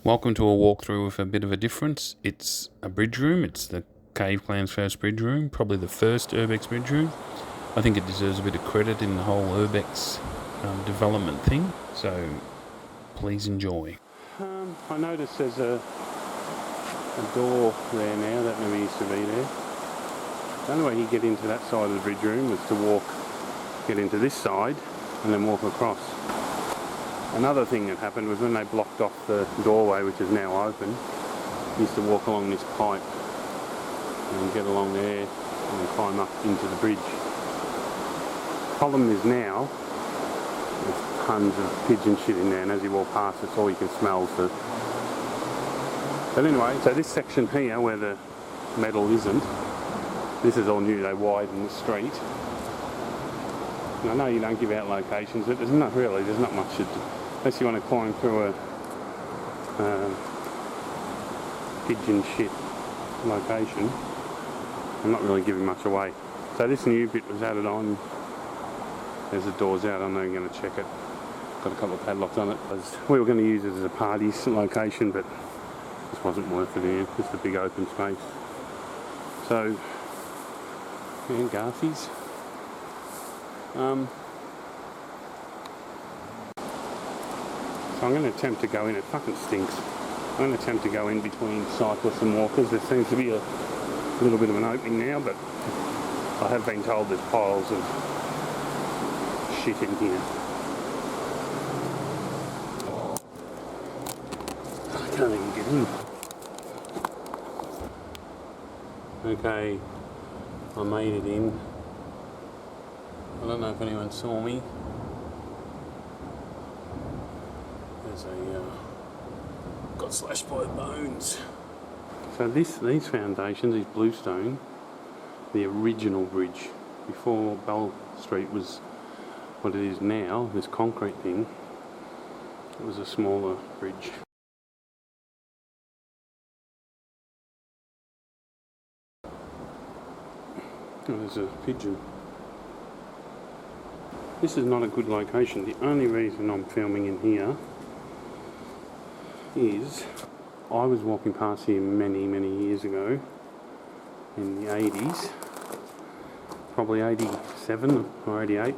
Welcome to a walkthrough with a bit of a difference. It's a bridge room. It's the CaveClan's first bridge room, probably the first Urbex bridge room. I think it deserves a bit of credit in the whole Urbex development thing, so please enjoy. I noticed there's a door there now that never used to be there. The only way you get into that side of the bridge room was to get into this side and then walk across. Another thing that happened was when they blocked off the doorway, which is now open, you used to walk along this pipe and get along there and then climb up into the bridge. Problem is now, there's tons of pigeon shit in there, and as you walk past it's all you can smell. But anyway, so this section here where the metal isn't, this is all new. They widened the street. And I know you don't give out locations, but there's not much to do. Unless you want to climb through a pigeon shit location. I'm not really giving much away. So this new bit was added on. There's the doors out. I'm not even going to check it. Got a couple of padlocks on it. We were going to use it as a party location, but this wasn't worth it here. Just a big open space. So, and Garthies. So I'm going to attempt to go in. It fucking stinks. I'm going to attempt to go in between cyclists and walkers. There seems to be a little bit of an opening now, but I have been told there's piles of shit in here. I can't even get in. Okay, I made it in. I don't know if anyone saw me. Got slashed by bones. So these foundations, these bluestone, the original bridge before Bell Street was what it is now, this concrete thing, it was a smaller bridge. Oh, there's a pigeon. This is not a good location. The only reason I'm filming in here is I was walking past here many years ago in the 80s, probably 87 or 88.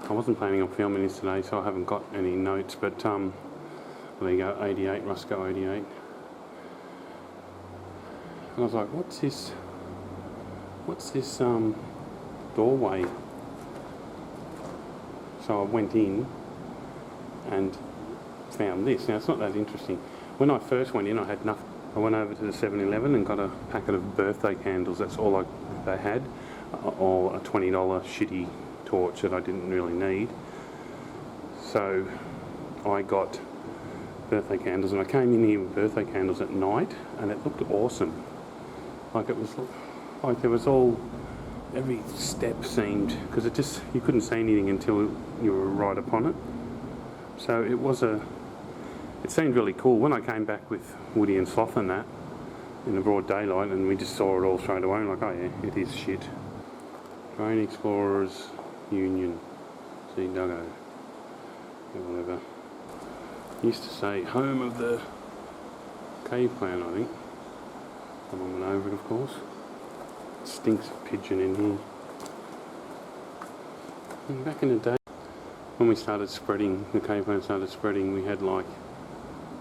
I wasn't planning on filming this today, so I haven't got any notes, but there you go, 88, Rusco 88. And I was like, what's this doorway? So I went in and found this. Now it's not that interesting. When I first went in, I had nothing. I went over to the 7-Eleven and got a packet of birthday candles. That's all they had, or a $20 shitty torch that I didn't really need. So I got birthday candles, and I came in here with birthday candles at night, and it looked awesome. Like it was like there was all. Every step seemed, because you couldn't see anything until you were right upon it. So it seemed really cool. When I came back with Woody and Sloth and that in the broad daylight, and we just saw it all straight away, I'm like, oh yeah, it is shit. Drone Explorers Union, Duggo, yeah, whatever. Used to say home of the CaveClan, I think. Someone went over it, of course. Stinks of pigeon in here. And back in the day, when we started spreading, the CaveClan started spreading, we had like,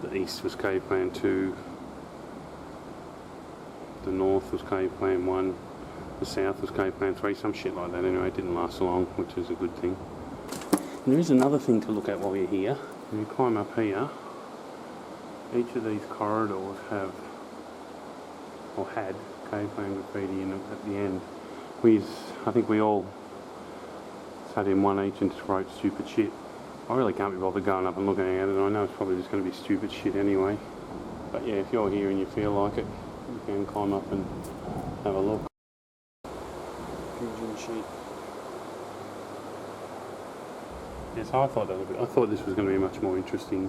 the east was CaveClan 2, the north was CaveClan 1, the south was CaveClan 3, some shit like that. Anyway, it didn't last long, which is a good thing. And there is another thing to look at while you're here. When you climb up here, each of these corridors have, or had, CaveClan graffiti in at the end. I think we all sat in one each and just wrote stupid shit. I really can't be bothered going up and looking at it, and I know it's probably just going to be stupid shit anyway. But yeah, if you're here and you feel like it, you can climb up and have a look. Pigeon shit. Yes, I thought this was going to be a much more interesting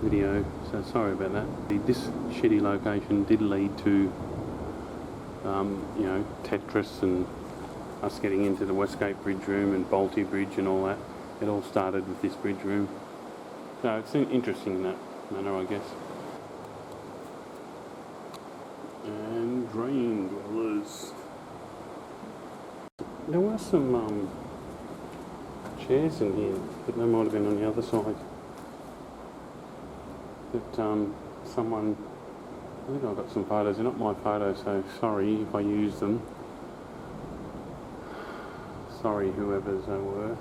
video, so sorry about that. This shitty location did lead to Tetris and us getting into the Westgate Bridge room and Balti Bridge and all that. It all started with this bridge room. So it's interesting that manner, I guess. And drain dwellers. There were some chairs in here, but they might have been on the other side. But someone, I think I've got some photos. They're not my photos, so sorry if I use them. Sorry, whoever's they were.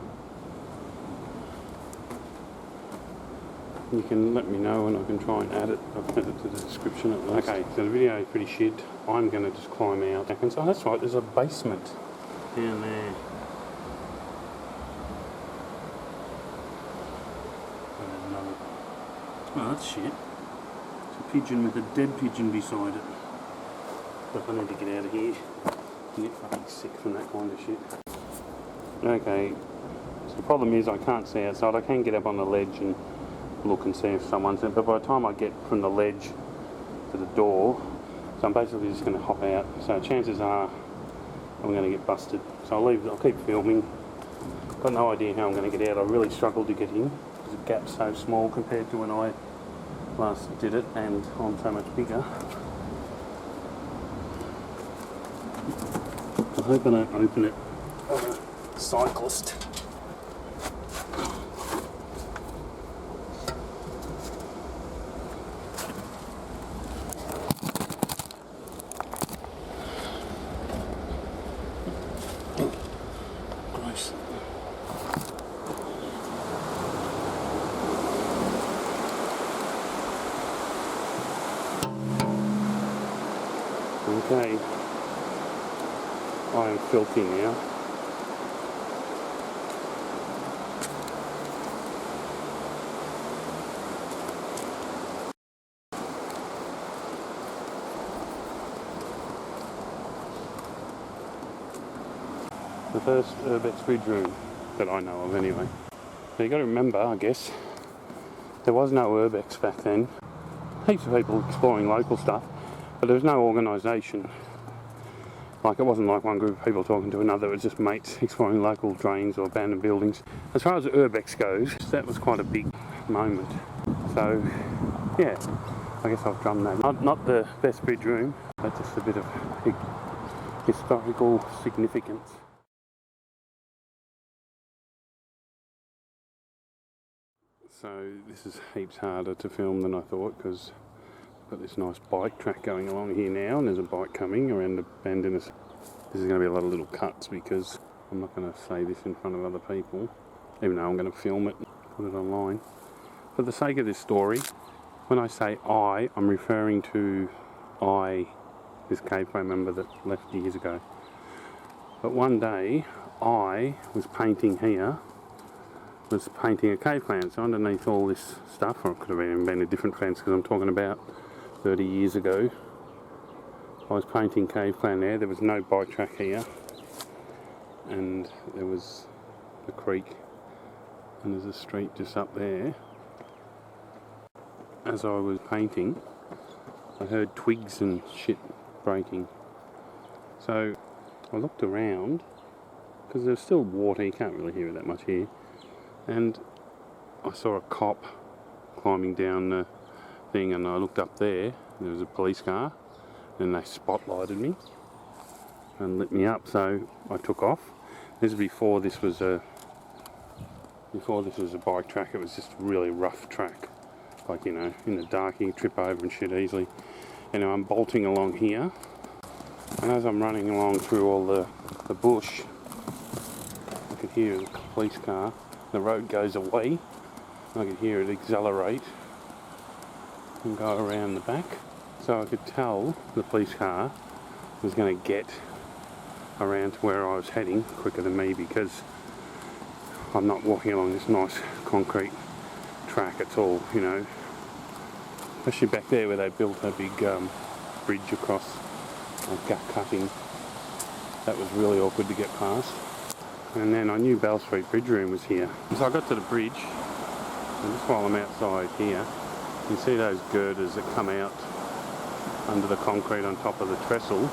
You can let me know and I can try and add it. I've added it to the description at least. Okay, so the video is pretty shit. I'm going to just climb out. Oh, that's right, there's a basement down there. Oh, that's shit. It's a pigeon with a dead pigeon beside it. But I need to get out of here. I get fucking sick from that kind of shit. Okay, so the problem is I can't see outside. I can get up on the ledge and look and see if someone's there, but by the time I get from the ledge to the door, so I'm basically just going to hop out. So chances are I'm going to get busted. So I'll keep filming. Got no idea how I'm going to get out. I really struggled to get in because the gap's so small compared to when I last did it, and I'm so much bigger. I hope I don't open it on a cyclist. Gross. Okay, I am filthy now. The first urbex bridge room that I know of anyway. So you got to remember, I guess, there was no urbex back then. Heaps of people exploring local stuff, but there was no organisation. Like, it wasn't like one group of people talking to another, it was just mates exploring local drains or abandoned buildings. As far as the urbex goes, that was quite a big moment. So, yeah, I guess I've drummed that. Not the best bridge room, but just a bit of historical significance. So this is heaps harder to film than I thought, because I've got this nice bike track going along here now, and there's a bike coming around the bend in this. This is going to be a lot of little cuts because I'm not going to say this in front of other people, even though I'm going to film it and put it online. For the sake of this story, when I say I'm referring to this CaveClan member that left years ago. But one day, I was painting here, was painting a CaveClan, so underneath all this stuff, or it could have been a different fence because I'm talking about 30 years ago, I was painting CaveClan there. There was no bike track here, and there was the creek, and there's a street just up there. As I was painting, I heard twigs and shit breaking, so I looked around because there's still water, you can't really hear it that much here. And I saw a cop climbing down the thing, and I looked up there was a police car, and they spotlighted me and lit me up, so I took off. This is before this was a bike track. It was just a really rough track, like, you know, in the dark you can trip over and shit easily. Anyway, I'm bolting along here, and as I'm running along through all the bush, I could hear the police car. The road goes away, I could hear it accelerate and go around the back, so I could tell the police car was going to get around to where I was heading quicker than me, because I'm not walking along this nice concrete track at all, you know, especially back there where they built a big bridge across, gut cutting. That was really awkward to get past. And then I knew Bell Street Bridge Room was here. So I got to the bridge, and just while I'm outside here, you can see those girders that come out under the concrete on top of the trestle.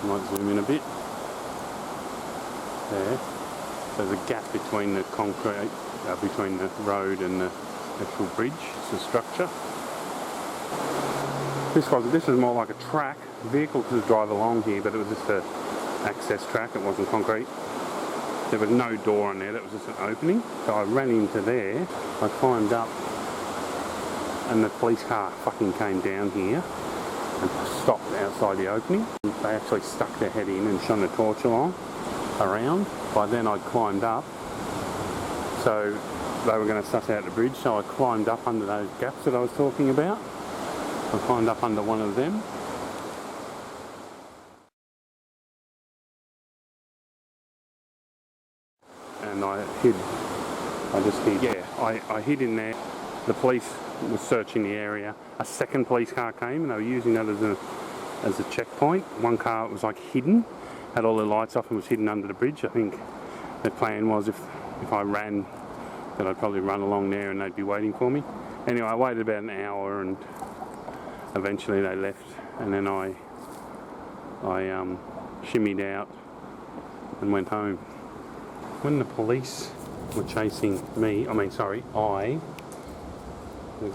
I might zoom in a bit. There. There's a gap between the concrete, between the road and the actual bridge. It's a structure. This is more like a track. Vehicle could drive along here, but it was just a access track. It wasn't concrete. There was no door on there. That was just an opening. So I ran into there. I climbed up, and the police car fucking came down here and stopped outside the opening. They actually stuck their head in and shone a torch along around. By then I'd climbed up, so they were going to suss out the bridge. So I climbed up under those gaps that I was talking about. I climbed up under one of them. And I hid in there. The police was searching the area. A second police car came and they were using that as a checkpoint. One car was like hidden, had all the lights off and was hidden under the bridge. I think their plan was if I ran, that I'd probably run along there and they'd be waiting for me. Anyway, I waited about an hour and eventually they left, and then I shimmied out and went home. When the police were chasing me, the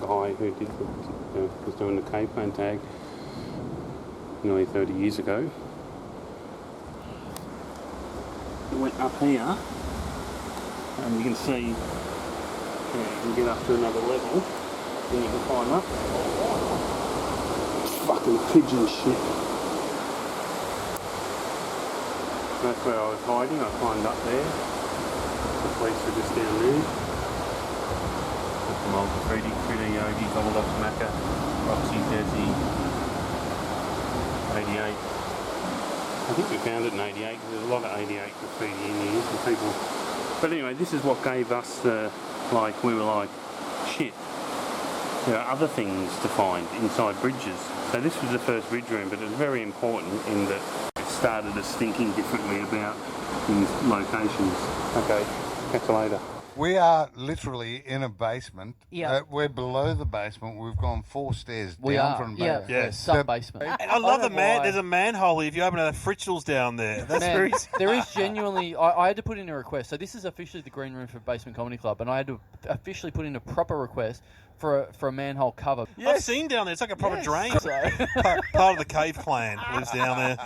guy who was doing the CaveClan tag nearly 30 years ago, he went up here, and you can see, you can get up to another level, then you can climb up. Fucking pigeon shit. That's where I was hiding. I climbed up there. The police were just down there. Some old graffiti, Yogi, Gobbled Up Macca, Roxy, Desi, 88. I think we found it in 88 because there's a lot of 88 graffiti in here for people. But anyway, this is what gave us we were like, shit, there are other things to find inside bridges. So this was the first bridge room, but it was very important in that it started us thinking differently about these locations. Okay, catch you later. We are literally in a basement. Yeah. We're below the basement. We've gone 4 stairs down from there. Yeah, sub-basement. And I love there's a manhole here. If you open it, Fritzel's down there. That's very... There is genuinely... I had to put in a request. So this is officially the green room for Basement Comedy Club, and I had to officially put in a proper request for a manhole cover. Yes. I've seen down there. It's like a proper drain. So. Part of the CaveClan lives down there.